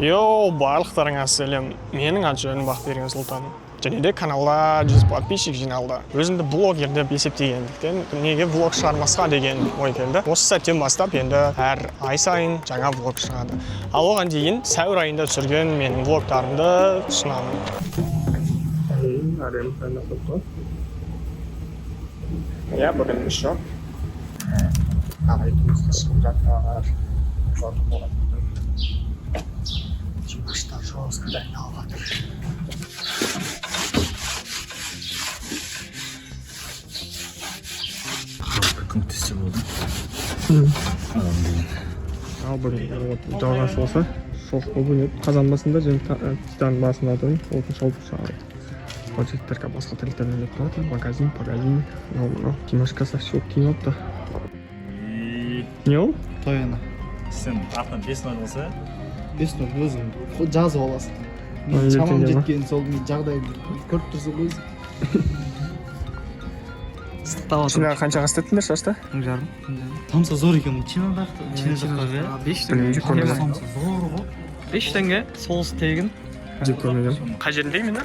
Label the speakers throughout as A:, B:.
A: Йоу, барлықтарыңа сәлем. Менің аты жөнім Бақберген Сұлтан. Және де каналда 100 подписчик жиналды. Өзімді блогер деп есептегендіктен неге влог шығармасқа деген ой келді. Осы сәттен бастап енді әр ай сайын жаңа влог шығады. Ал оған дейін сәуір айында түсірген менің влогтарымды ұсынамын. Ja, бүгін іс жоқ. Ағайтымызға шығып жатыр. Жорық болады. Жұмыстар жауызға дайындалып жатыр.
B: Бір көмектессе болды.
A: Ал бүгін жалғасы болса, шоқ бөлінеді. Қазан басында және титан басында тұрын, отын шауып шығады. Project'терге басқа тілдермен деп тұрады. Магазин. Димашқа совсем кинопты. Не ол?
B: Той ана. Сен артынан 5-0 болса?
C: 5-0 өзің жазып аласың. Мен шамам жеткен сол жағдайды көріп тұрсың ғой.
A: Сен қаншаға істеттіңдер шашты?
C: 1,5.
B: Тамса зор екен. Чина жақтағы.
C: 5
A: Білмеймін, көрмедім.
C: Тамса зор ғой. 5 теңге соғыс тегін.
A: Жеп көрмедім. Қай жерінде мені?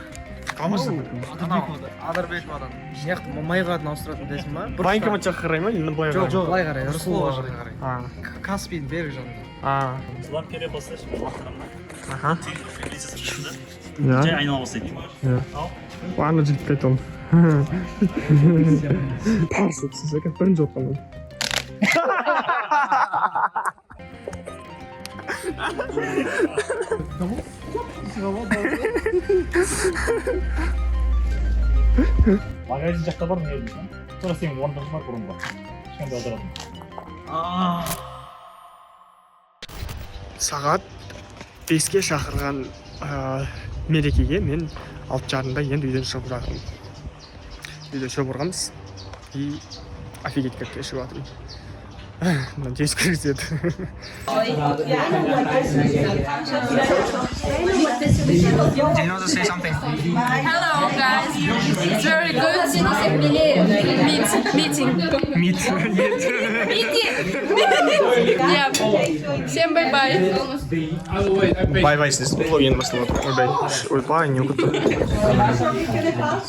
C: Адырбеков адам. Неяқты Мамайға ауыстыратын дейсің ба?
A: Военкомат жаққа қарай ма? Енді былай қарай?
C: Жоқ, былай қарай, Рысқұловға қарай. Каспийдің берік жағында.
B: Жылап кере болса ше.
A: Аха.
B: Жай
A: Ja.
B: айнала болса екен.
A: Ана жігіт қайтам. Парсы түсіз екен, бірінші отқанмын.
B: Магазин жақта бар не дейсің? Тура сенің орындығың бар бұрынғы. Кішкентай отыратын.
A: Сағат 5-ке шақырған мерекеге мен 6:30-да енді үйден шығып жатырмын. Үйде шөп ұрғанбыз. И офигеть как кешіп жатырмын. Надеюсь, кіргізеді.
D: Do you know to say something?
E: Hello guys, it's very good meeting. Yeah. Всем bye-bye.
A: Бай-бай, сіз блог енді басталып отыр. Ойбай, не ұқытты.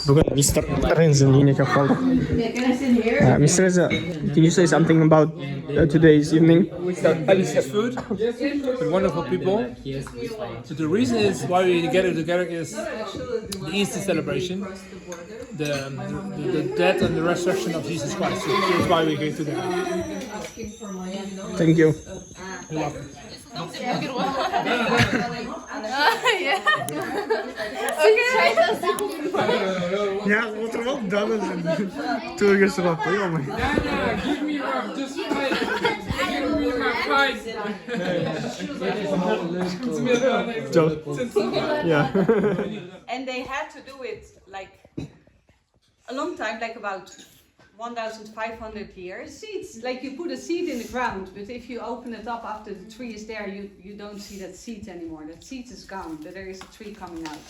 A: Бүгін мистер Рензен үйіне келіп қалдық. Mr. Renzen, can you say something about today's evening?
F: Delicious food with wonderful people. So the reason is why we get together is the Easter celebration, the death and the resurrection of Jesus Christ. So that's why we're here together.
A: Thank you.
F: You're welcome.
A: Ja, отырып алып, дана төрге шығып қой, алмай.
F: Give me just give me my fight.
A: Yeah.
D: And they had to do it like a long time, like about 1,500 years. Seeds, like you put a seed in the ground, but if you open it up after the tree is there, you don't see that seed anymore. That seed is gone, but there is a tree coming out.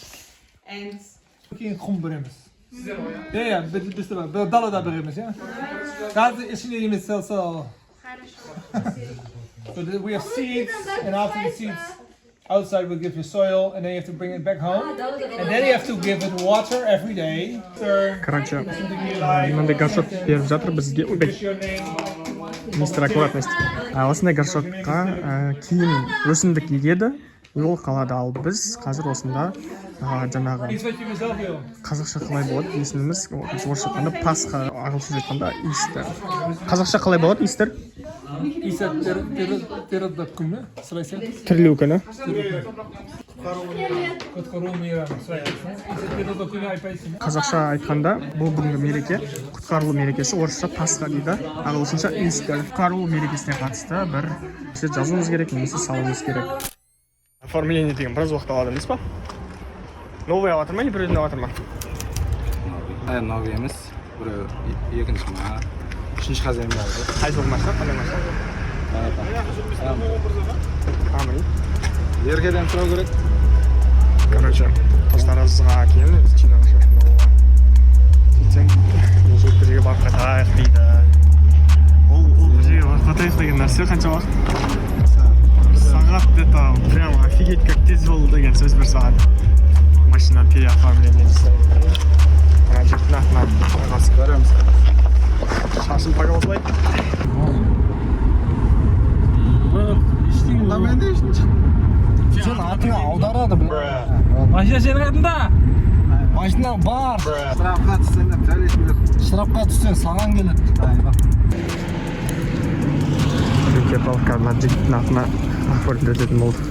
D: And
F: Ja, beste wel. Dallo daar beginnen, ja. Dat is niet met zelfs al. So we have seeds, and after the seeds outside we'll give you soil, and then you have to bring it back home, and then you have to give it water every day.
A: Короче, мынандай горшок беріп жатыр бізге. Мистер аккуратность. Осындай горшокқа кейін өсімдік егеді, ол қалады. Ал біз қазір осында жаңағы қазақша қалай болады есіміміз, орысша айтқанда Пасха, ағылшынша айтқанда Easter. Қазақша қалай болады Easter?
F: Easter terugdat күні, сұрайсың?
A: Тірілу күні. Қазақша айтқанда бұл бүгінгі мереке, құтқарылу мерекесі, орысша Пасха дейді, ағылшынша Easter. Құтқарылу мерекесіне қатысты бір жазуымыз керек, немесе салуымыз керек. Оформление деген біраз уақыт алады емес па? Новый алатыр ма, не біреудің алатыр ма?
C: Новый емес, біреу екінші ма, үшінші хазяин алды.
A: Қай жол маршрут, қандай маршрут?
C: Ергеден тұрау керек.
A: Короче, Таразға кейін Чинаға шашында болған. Сөйтсем, ол жұрт бір жерге барып қатайық дейді. Ол бір жерге барып қатайық деген нәрсе қанша уақыт? Сағат где-то прям офигеть как тез болды деген сөз бір саған. Машина переоформление жасайды. Мына жігіттің атынан қағазды көреміз. Шашын паға осылай.
C: Мына менде үшін сен атыңа аударады.
B: Машина сенің атында.
C: Машина бар. Штрафқа түссеңдер, төлейсіңдер. Штрафқа түссең саған келеді.
A: Кепалка мына жігіттің атына оформлететін болды.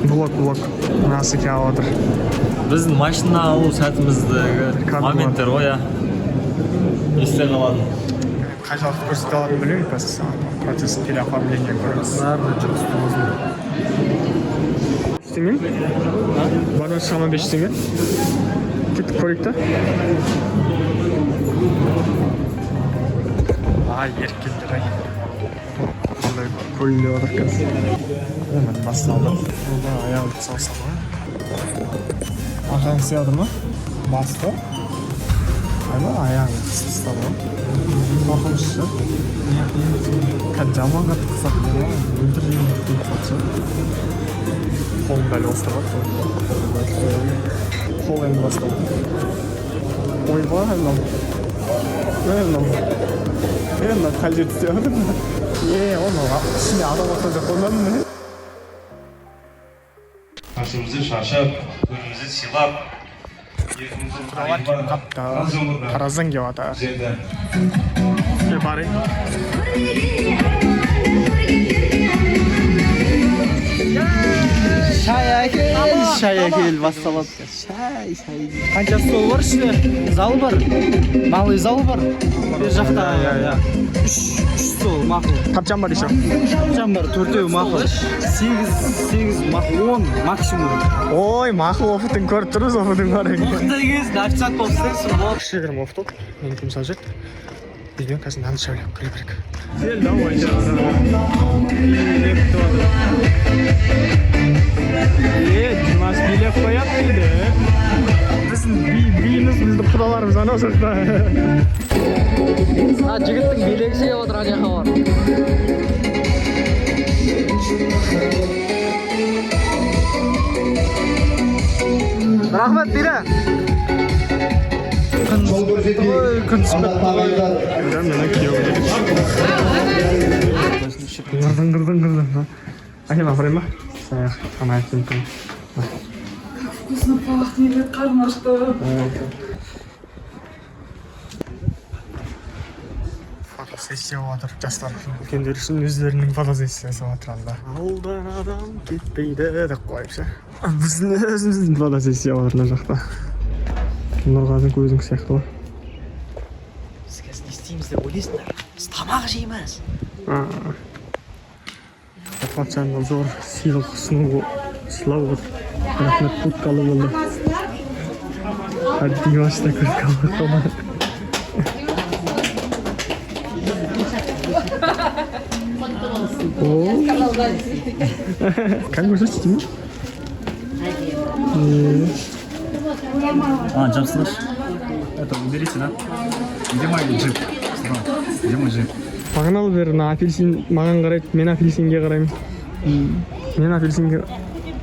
A: Блок. Насы келіп отыр.
G: Біздің машина алу сәтіміздегі моменттер ғой, я. Есте қалады.
A: Қаншалықты көрсете алатынын білмеймін, просто процесс переоформления көреміз.
C: Бәріне жұмыс істемесін.
A: Істемеймін? Бармен шамамен 5 теңге. Кеттік көрейік та. Еркелдер ай. Қандай қойын деп отыр қазір. Міне басталды. Олда аяғын салсам ғой. Ағаң сияды ма? Басты. Аяғын қыстап ғой. Қорқынышшы. Қазір жаман қатты қысақ болма. Өлтірген деп қатшы. Қолын дәл бастап. Қол енді бастап. Ойбай мынау. Мына қай жерді істеп жатыр ма? Оны ішіне адам отыра жоқ қоймадың ба?
H: Қасымызды шаршап, өзімізді сыйлап,
A: Тараздан келіп жатыр. Барайық.
C: Шай әкел басталады. Шай. Қанша стол бар іште? Зал бар. Малый зал бар. Бер жақта. Үш стол мақұл.
A: Тапчан бар еще.
C: Тапчан бар, 4-еу мақұл. 8 мақұл, 10 максимум.
A: Ой, мақұл опытын көріп тұрыз, опытың бар екен.
C: Официант болып істейсің бол.
A: Кішігірім опыт ол. Мен кім сал жет. Үйден қазір нанды шәулеп кіре берек. Сел давай. Димаш билеп қояды дейді. Біздің биіміз, біздің құдаларымыз анау жақта.
C: Жігіттің билегі сүйеп отыр, ана жаққа бар. Рахмет бире. Күн түспеді.
A: Мені күйеуім Қырдың. Әкем апарайын ба? Қана әкем күн.
E: Вкусно пахнет, қарным ашты.
A: Фотосессия отыр жастар. Үлкендер үшін өздерінің фотосессиясы отыр анда. Алдан адам кетпейді деп қойыпшы. Біздің өзіміздің фотосессия отыр мына жақта. Нұрғазың көзің сияқты ғой.
C: Біз қазір не істейміз деп ойлайсыңдар. Біз тамақ жейміз.
A: Патшаның зор сыйлық сыйлау отыр. Рахмет туткалы болды. Димашта көріп қалды. Как вы слышите?
B: Жақсылыш. Это уберите, да? Где мой джип? Где мой джип?
A: Маған алып бер, апельсин маған қарайды, мен апельсинге қараймын. Мен апельсинге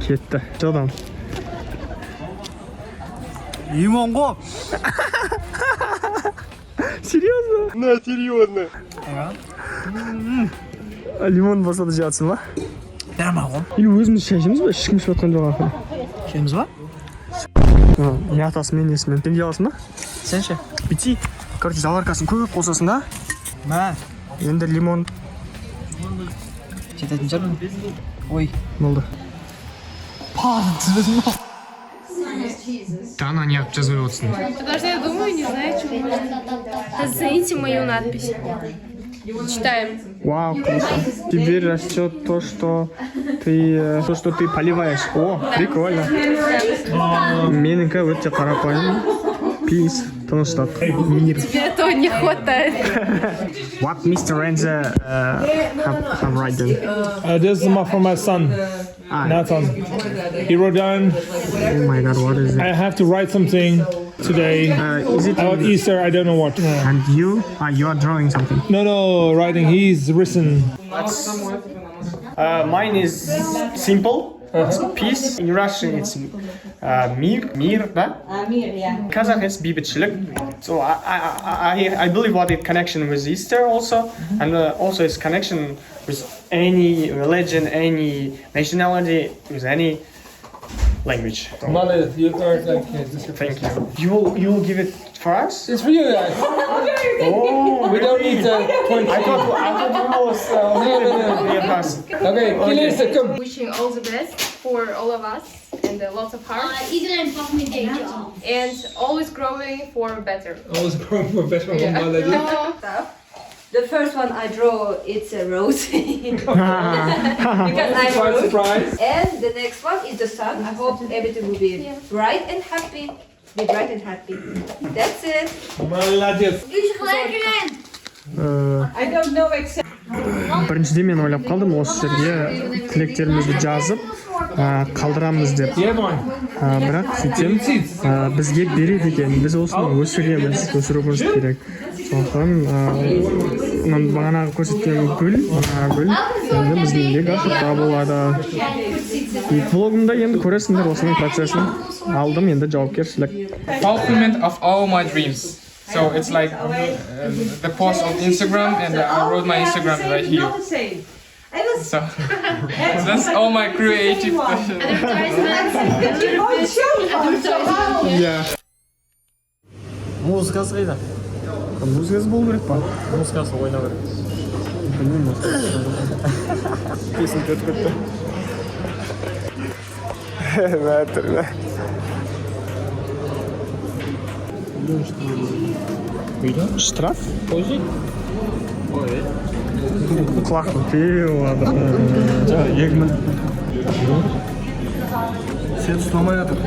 A: кетті. Жодан.
C: Лимон ғой.
A: Серьезно? На, серьезно. Лимон болса да жатсың ба?
C: Дәма ғой.
A: Или өзіміз шай ішеміз ба? Ешкім ішіп отқан жоқ ақыры.
C: Ішеміз ба?
A: Не атасы мен есіммен. Сен де аласың ба?
C: Сен ше?
A: Бити. Короче, заваркасын көп қосасың да?
C: Мә.
A: Енді лимон.
C: Жететін жүрмін. Ой.
A: Болды.
C: Падын тізбесін ба?
A: Дана не алып жазып отырсың.
E: Подожди, я думаю, не знаю, что можно. Оцените мою надпись. Читаем.
A: Вау, круто. Теперь растет то, что ты поливаешь. О, прикольно. Менікі өте қарапайым. Peace. Тыныштық. Мир.
E: Тебе этого не хватает.
A: What Mr. Renze have written?
F: This is from my son, Nathan. He wrote down,
A: Oh my god, what is it?
F: I have to write something today.
A: Is it
F: About Easter, I don't know what.
A: and you are drawing something.
F: No, writing. He's risen.
A: Mine is simple. It's peace. In Russian, it's мир, да?
D: Amir, yeah.
A: Kazakh is бейбітшілік. So I believe what it connection with Easter also, and also its connection with any religion, any nationality, with any language. So,
F: Mother, you learned like this.
A: thank you. You will give it for us?
F: It's for you guys.
A: Oh,
F: We don't need 20.
A: I thought you was
F: No.
A: us.
F: Okay, Elisa, come.
E: Wishing all the best for all of us and lots of heart
I: Iedereen mag me denken.
E: and always growing for better.
F: Always growing for better
E: Yeah.
F: mother.
J: The first one I draw, it's a rose. Because I'm a
F: Quite
J: rose.
F: surprised.
J: And the next one is the sun. I hope everything will be bright and happy. Be bright and happy. That's it.
F: Молодец.
I: U is gelijk erin.
D: I don't know exactly.
A: Біріншіден мен ойлап қалдым осы жерге тілектерімізді жазып қалдырамыз деп. Бірақ сөйтсем бізге береді екен. Біз осыны өсіреміз, өсіруіміз керек. Сондықтан бағанағы көрсеткен гүл енді біздің ғашықта болады. Блогымда енді көресіңдер осының процесін. Алдым енді жауапкершілік.
K: Fulfillment of all my dreams. So it's like the post on Instagram, and I wrote my Instagram right here.
D: Not the same. I was.
K: So that's all my creative.
D: But you won't show one, so how?
A: Yeah.
C: Музыкасы қайда?
A: Музыкасы болу керек па?
C: Музыкасы ойнау керек.
A: Білмеймін. Песен кетіп кетті. Бәтір. Штраф? Құлақтың теуады.
C: Сен ұстамай жатыр.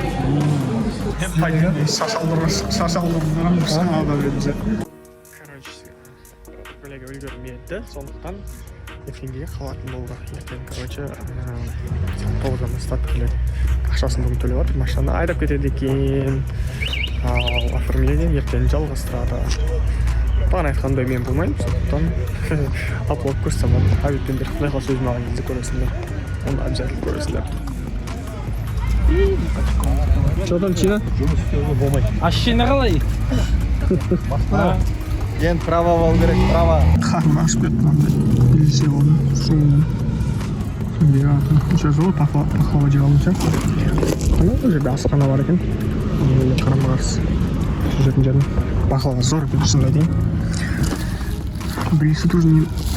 A: Шашалдырым сағада бөлінсе. Короче, бөлеге үлгермеді, сондықтан ертеңге қалатын болды. Ертең, короче, 9-дан бастап ақшасын бүгін төлеп жатыр. Машинаны айдап кетеді екен. Ал оформление ертең жалғастырады. Бағана айтқандай мен болмаймын, сондықтан апплод көрсем әбеттендер құдай қаласа өзім алған кезде көресіңдер. Оны обязательно көресіңдер. Что там, Чина?
C: Ашшина қалай? Ген право болу керек, право.
A: Қарым ашып кетті мынандай. Билсе оны, суын. Сейчас ол пахлава жеп алынша. Бұл жерде асхана бар екен. Қарама қарсы. Жүретін жердің пахлава зор екен, шынға дейін. Брису тоже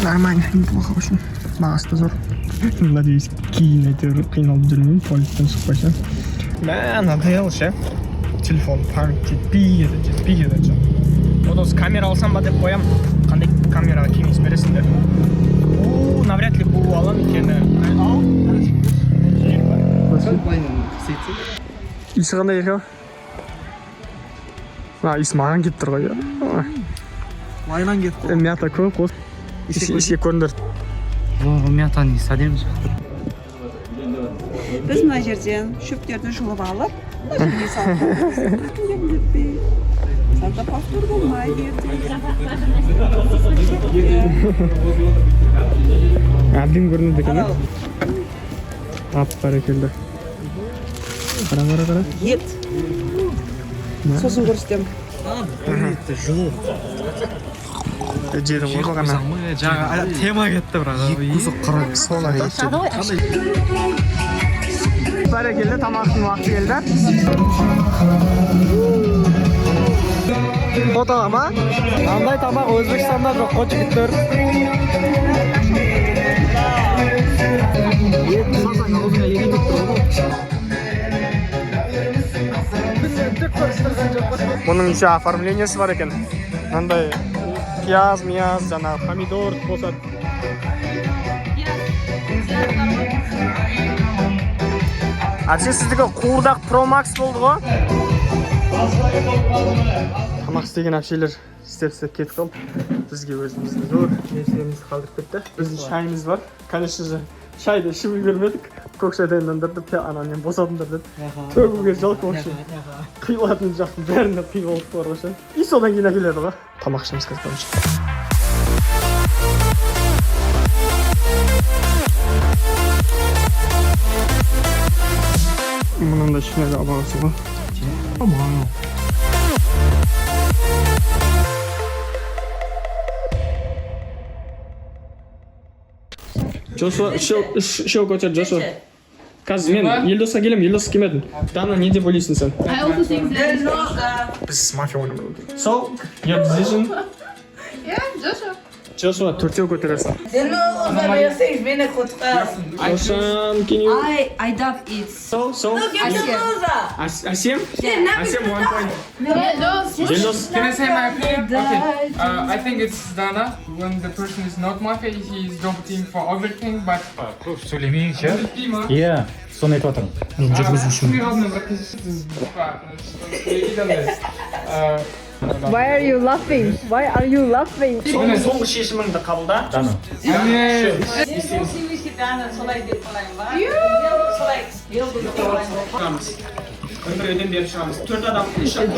A: нормально, неплохо очень. Бағасы да зор. Надеюсь, кейін әйтеуір қиналып жүрмеймін, туалеттен шықпайша. Надоело ше. Телефон память жетпей кетеді. Вот осы камера алсам ба деп қоям. Қандай камераға кеңес бересіңдер? Навряд ли бұл алам екені. Иісі қандай екен? Иісі маған кетіп тұр ғой.
C: Лайнан кетті.
A: Мята көп қос. Иіске көріндір.
C: Мятаның иісі әдемі шықты.
L: Біз мына жерден шөптерді жұлып алып, мына жерге салып Санда повтор болмайды
A: Әбден көрінеді екен, бәрекелді. Қара.
L: Ет. Сосын көрсетем.
C: Етті жұлып.
A: Жеді ғой бағана.
C: Жаңа тема кетті бірақ.
A: Екі қырық сола кетті. Бәрекелді, тамақтың уақыты келді.
C: Фотоға ма? Андай тамақ Өзбекстанда жоқ, қой жігіттер.
A: Бұның еще оформлениесі бар екен. Мынандай пияз, жаңағы помидор қосады. Әтсе сіздігі қуырдақ Pro Max болды ғой? Тамақ істеген әпшелер істеп кетіп қалды. Бізге өзіміздің зор нәрселерімізді қалдырып кетті. Біздің шайымыз бар. Конечно же, шайды ішіп үлгермедік. Көкшетайдан ындырдып ананен босадыңдар деді. Төгуге жалко вообще. Қиылатын жақтың бәріне қиылып бар вообще. И содан кейін әкеледі ғой. Тамақ ішеміз қазір короче. Мынандай шинелі алғансы ғой. Аман. Джошуа, үшеу көтер, Джошуа. Қазір мен Елдосқа келем, Елдос келмедім. Дана, не деп ойлайсың сен?
E: I also think that.
A: Біз мафия ойнап отырмыз. So, your decision?
E: Yeah, Joshua.
A: Джошуа, төртеу көтересің. Ошан, can you?
J: I dub it.
A: So? Асем?
J: Yeah.
A: Асем, 1 point. Елдос.
K: Can I say my opinion? Okay. I think it's Dana. When the person is not mafia, he's doubting for everything, but
B: Сөйлемейінші. Иә, соны айтып жатырмын.
A: Мен жүргізушімін.
E: Why are you laughing? Why are you laughing?
A: Соңғы шешіміңді қабылда.
B: Дана.
A: Өндіруден бері шығамыз. 4 адам, 3 адам.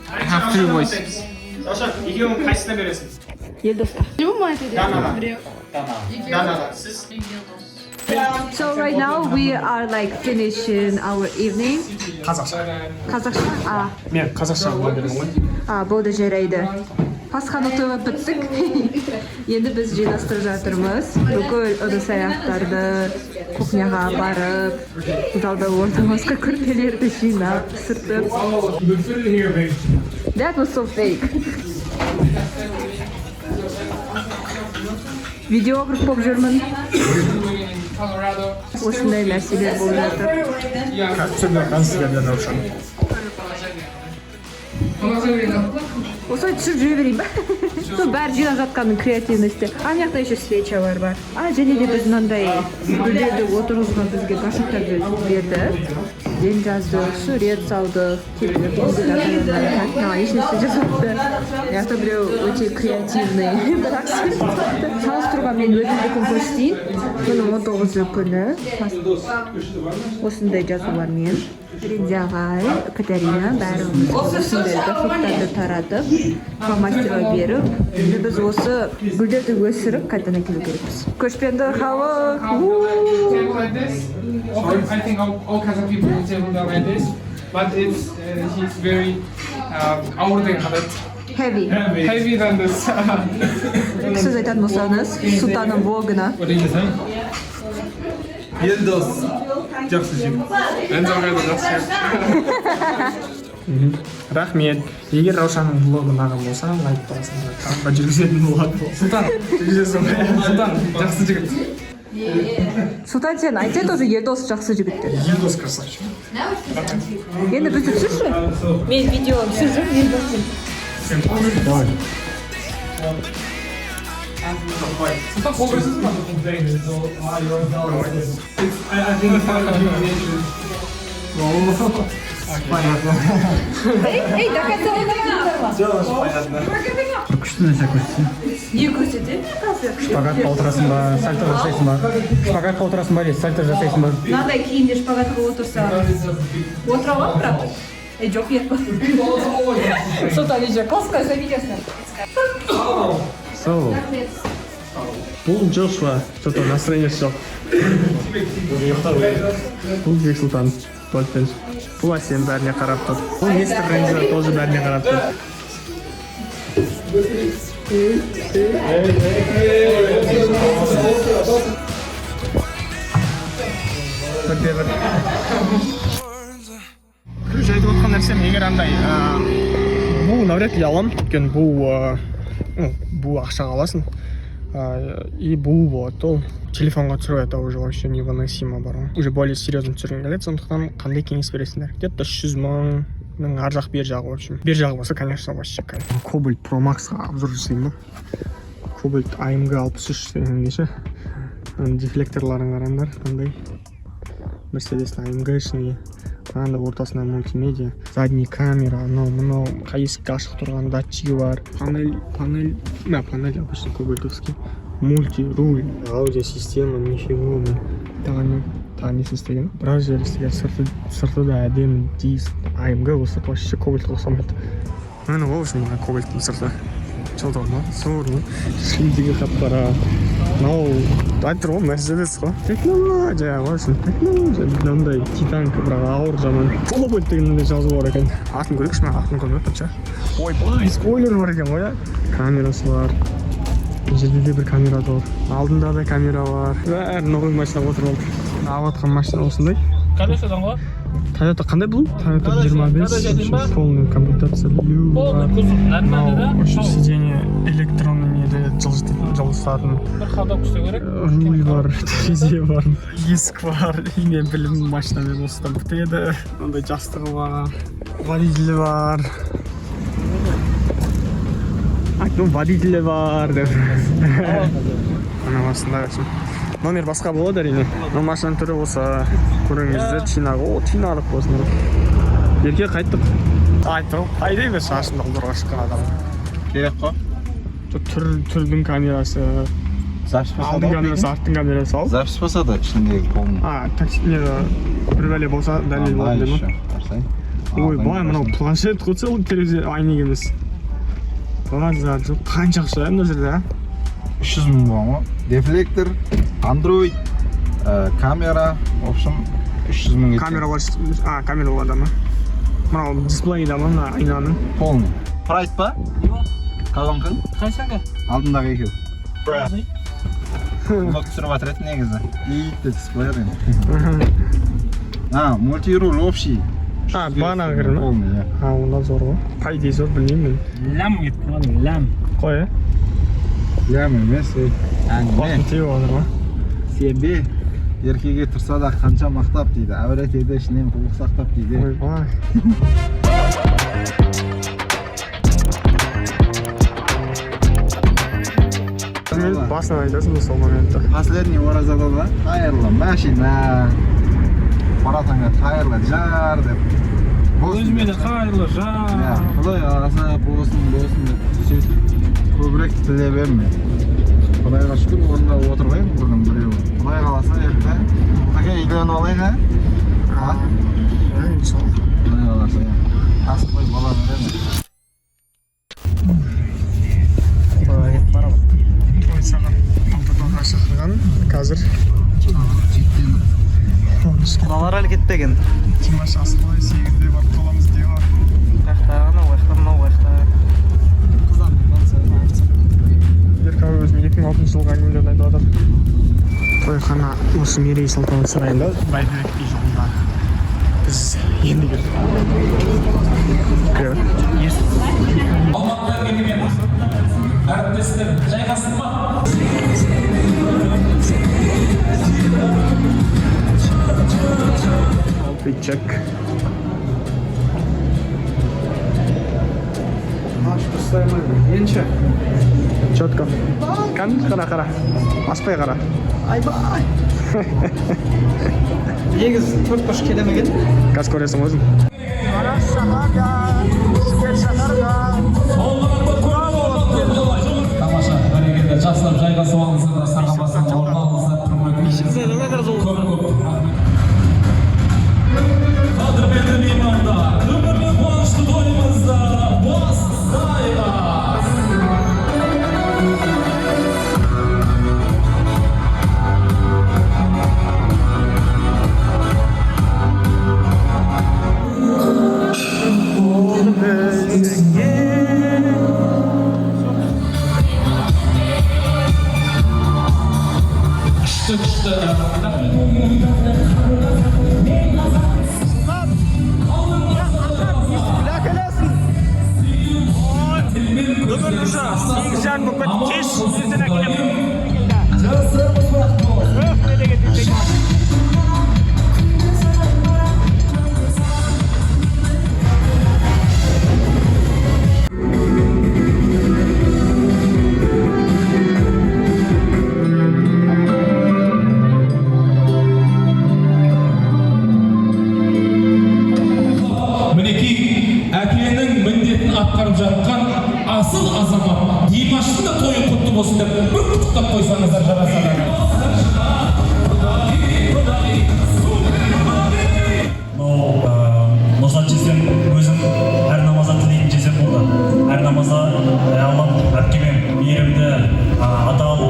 K: I have 3 voices.
A: Саша, екеуің қайсысына бересің?
E: Елдосқа.
A: Данаға. Данаға. Сіз?
J: So right now we are like finishing our evening.
A: Қазақша.
J: Қазақша?
A: Мен қазақша болдым ғой.
J: Болды жарайды. Пасханы тойлап біттік. Енді біз жинастырып жатырмыз. Бүкіл ыдыс-аяқтарды кухняға барып, залда ортамызға көрпелерді жинап, сыртып. That was so fake. Видеограф болып жүрмін. Осындай нәрселер болып жатыр. Осылай түсіп жүре берейін ба? Сол бәрі жинап жатқанның креативности. Ана жақта еще свечалар бар. Және де біз мынандай гүлдерді отырғызған бізге гашықтарды берді. Ден жаздық, сурет салдық, ешнәрсе жасапты. Яқта біреу өте креативный. Бірақ салыстыруға мен өзімді күн көрсетейін. Күнің 19 күні осындай жазулармен Ренде ағай, Катарина, бәріміз осындай гашықтарды таратып, фломастерға беріп, біз осы гүлдерді өсіріп қайтадан әкелу керекпіз. Көшпенді халық!
K: I think all kinds of people will table down like this, but he's very
J: Heavy.
K: heavy than this.
J: Сіз айтатын болсаңыз, Сұлтанның Богына.
K: What do you think?
B: Елдос. Жақсы жеп.
A: Рахмет. Егер Раушанның блогын ағам болса, лайк басыңдар. Таңға жүргізетін болады.
K: Сұлтан, жақсы жігіт.
J: Сұлтан, сен айтсай тоже Елдос жақсы жігіт деп.
A: Елдос красавчик.
J: Енді бізді түсірші? Мен видео түсірші, Елдоспен.
A: Давай.
K: Сұлтан, қол көрсіз ба?
J: Эй,
B: Күшті нәрсе көрсетсін.
J: не көрсетеді?
B: Шпагатқа отырасың ба, сальто жасайсың ба? Шпагатқа отырасың ба, сальто жасайсың ба?
J: Мынандай киімде шпагатқа отырса, отыра алам бірақ? Жоқ, етпа. Сұлтан, ежі, классқа завидесің.
A: So. Бұл Джошуа, что-то настроение жоқ. Бұл Бексұлтан, Толпен. Бұл Асен бәріне қарап тұр. Бұл Мистер Рейнджер тоже бәріне қарап тұр. Короче, айтып отқан нәрсем, егер андай бұл навряд ли алам, өйткені бұл ақшаға аласың. И бұл болады, ол телефонға түсіру это уже вообще невыносимо бар ғой. Уже более серьезно түсіргім келеді, сондықтан қандай кеңес бересіңдер? Где-то 300 мыңның ар жақ бер жағы, в общем. Бер жағы болса, конечно, вообще кайф. Кобальт Pro Max'ға обзор жасаймын ба? Кобальт AMG 63 дегенде ше. Дефлекторларын қараңдар, қандай. Мерседестің AMG ішіне. Анда ортасында мультимедиа, задний камера, мынау есікке ашық тұрған датчигі бар, панель обычно кобальтовский, Мультируль. Аудиосистема, нифига. Тағы несін істеген? Біраз жер істеген сырты да әдемі диск. AMG осы вообще кобальтқа ұқсамайды. Мені ол үшін кобальттың сырты. Жылдығы ма? Соры. Шлейдегі қап-қара. Мынау айтыр ғой Мерседес қой. Технология вообще. Технология. Мынандай титанка бірақ ауыр жаман. Полобойт дегенде жазу бар екен. Атын көрейікші, мен атын көрмеппін ше. Ойбай, спойлер бар екен ғой. Камерасы бар. Жерде де бір камера бар. Алдында да камера бар. Бәрі новый машинаға отырып алды. Алып жатқан машина осындай.
F: Toyota'dan ғой?
A: Toyota қандай бұл? Toyota 25. Полный комплектация.
F: Полный кузов. Нормально, да?
A: Сиденье электронный неде жылысатын.
F: Bir қалдап күшті керек.
A: Руль бар, терезе бар, есік бар. Мен білім машинамен осыдан бітеді. Ондай жастығы бар, водителі бар. Водителі бар деп. Ана басында өтсін. Номер басқа болады әрине. Но машинаның түрі осы көріңіздер. Чиналық болсын. Ерке қайттық. Айттық. Қайда емес шашында құлдырға шыққан адам.
C: Керек қой.
A: Түрдің камерасы. Алдың камерасы, арттың камерасы ал.
C: Запись болса да ішіндегі қолын.
A: Bir бәле болса дәлел болады ма? Ой, бай, мынау планшет қой целый терезе айнек емес. Қанша ақша мына жерде?
C: 300 мың болған ғой. Дефлектор, Android, камера, в общем 300 мың.
A: Камералар, камераларда ма? Мынау дисплейда ма мына айнаның?
C: Полный. Прайд па? Қалғанқын?
F: Қайсаңға?
C: Алдындағы екеу. Ұлық түсіріп жатыр еді негізі. Итті дисплеер енді. Мультируль общий.
A: Бағана кірі ма?
C: Полный, иә.
A: Онда зор ғой. Қай дей зор білмеймін мен.
F: Лям кетті ғой, лям.
A: Қой,
C: Лям емес,
A: Қуатын теу алыр ма?
C: Себе еркеге тұрса да қанша мақтап дейді. Әурет еді ішінен құлық сақтап дейді.
A: Ой, бай. Басынан айтасың ба сол моментті?
C: Последний оразада да қайырлы машина, маратаңа қайырлы жар деп.
F: Өзіме де қайырлы жар.
C: Құдай қаласа болсын деп сөйтіп көбірек тіле берме. Құдайға шүкір орында отырмайын бұның біреуі. Құдай қаласа ерте қаке үйленіп алайын ә? Құдай қаласа асықпай бала беремін.
A: Саған алтыдонға шақырған қазір
C: Құдалар әлі кетпеген.
A: Димаш асықпай 8-де барып қаламыз деп бар.
C: Қаяқтағына уақытта
A: Еркау өзінің 2006 жылғы әңгімелерін айтып жатыр. Тойхана осы Мерей салтанат сарайында Бәйдібек би жылында біз енді келдік.
F: Әріптестер, жайғасың ба?
A: Outfit-check.
C: Енші?
A: Четко. Қара. Аспай қара.
C: Айбай! Егіз 4 қош келемеген?
A: Қаз көресің өзің.
F: Тамаша, бәрекелді, жақсылап жайғасып алыңыздар, сағынбастан орын алыңыздар, көп. Қадірменді меймандар, өмірлі қуанышты тойымызда бастаймыз. Мінекей, әкенің міндетін атқарып жатқан асыл азамат Димаштың да тойы құтты болсын деп бір құттықтап қойсаңыздар жарасады.
B: Нұрсат жездем өзім әр намаза тілейтін жездем болды. Әр намаза Аллам әпкемен мейірімді, адал,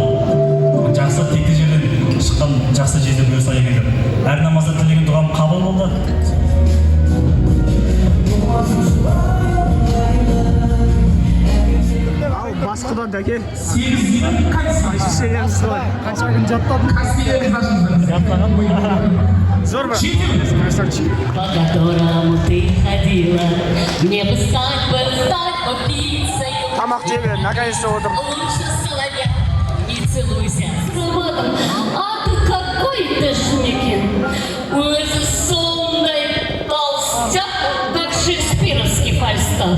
B: жақсы текті жерден шыққан жақсы жездем бұйырса екен деп. Әр намазда тілеген дұғам қабыл болды.
A: Басқыда дәке. Қанша күн жаттадың? Зор ба? Красавчик.
M: По которому ты ходила, мне бы стать убийцей.
A: Тамақ жебе, наконец-то отыр.
M: Лучше соловья и целуйся с кроватом. А ты какой ты шникин? Өзі сондай толстяк, как шекспировский фальстаф.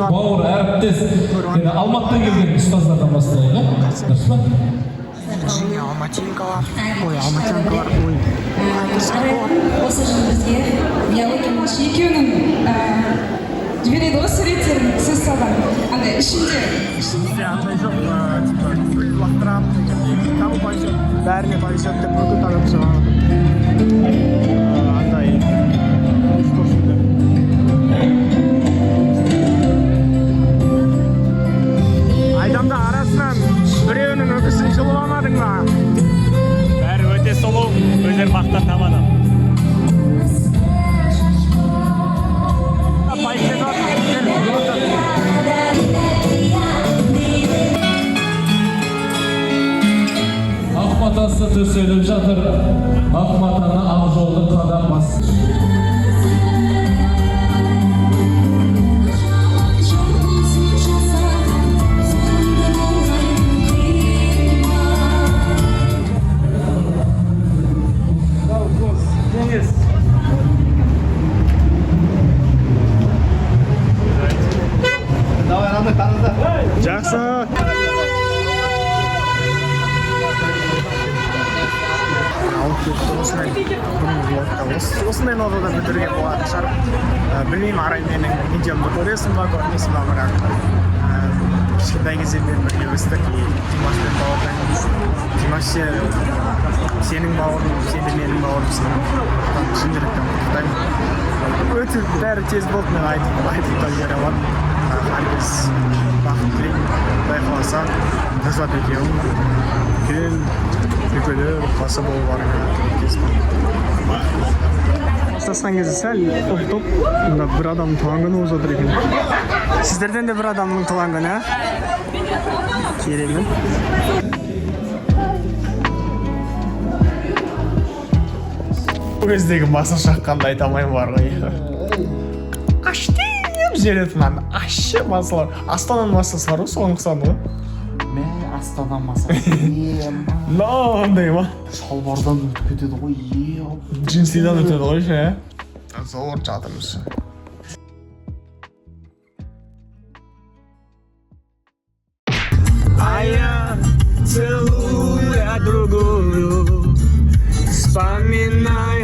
F: Бауыр әріптес Алматыдан келген ұстаздардан бастайық. Дұрыс па?
A: Алматинкалар. Ой, алматинкалар.
L: Осы жылы бізге биология екеуінің жібереді ғой суреттерін сіз салған. Андай ішінде.
A: Ішінде андай жоқ, типа гүл лақтырам деген. Кому повезет, бәріне повезет деп бүкіл таратып шығарады. Андай. Айдамда арасынан біреуінің өкісін жұлып алмадың ба?
B: Бәрі өте сұлу, өздері мақтан табады.
F: Ақ матасы төселіп жатыр, ақ матаны ақ жолды қадамас.
A: Жақсы. Осындай нотада бітіруге болатын шығар. Білмеймін, арай менің видеомды көресің ба, көрмейсің ба, бірақ кішкентай кезден бірге өстік. Димашпен бауырдаймыз. Димаш сенің бауырың, сен де менің бауырымсың. Шын жүректен құттықтаймын. Өте бәрі тез болды, мен айтып жібере аламын. Әркез бақыт тілеймін. Құдай қаласа, Нұрсат екеуің үлкен үлкені басы болуларыңа тілектеспін. Бастасқан кезде сәл топ мында бір адамның туған күні болып жатыр екен. Сіздерден де бір адамның туған күні, керемет. Бұл кездегі маса шаққанды айта алмаймын бар ғой. Аштеп жеретін аны, ашы масалар. Астананың масасы бар ғой, соған ұқсады ғой.
C: Астана масасы.
A: Ондай ма?
C: Шалбардан өтіп кетеді ғой.
A: Джинсидан өтеді ғой ше. Зор жатырмыз. А я целую другую, вспоминаю.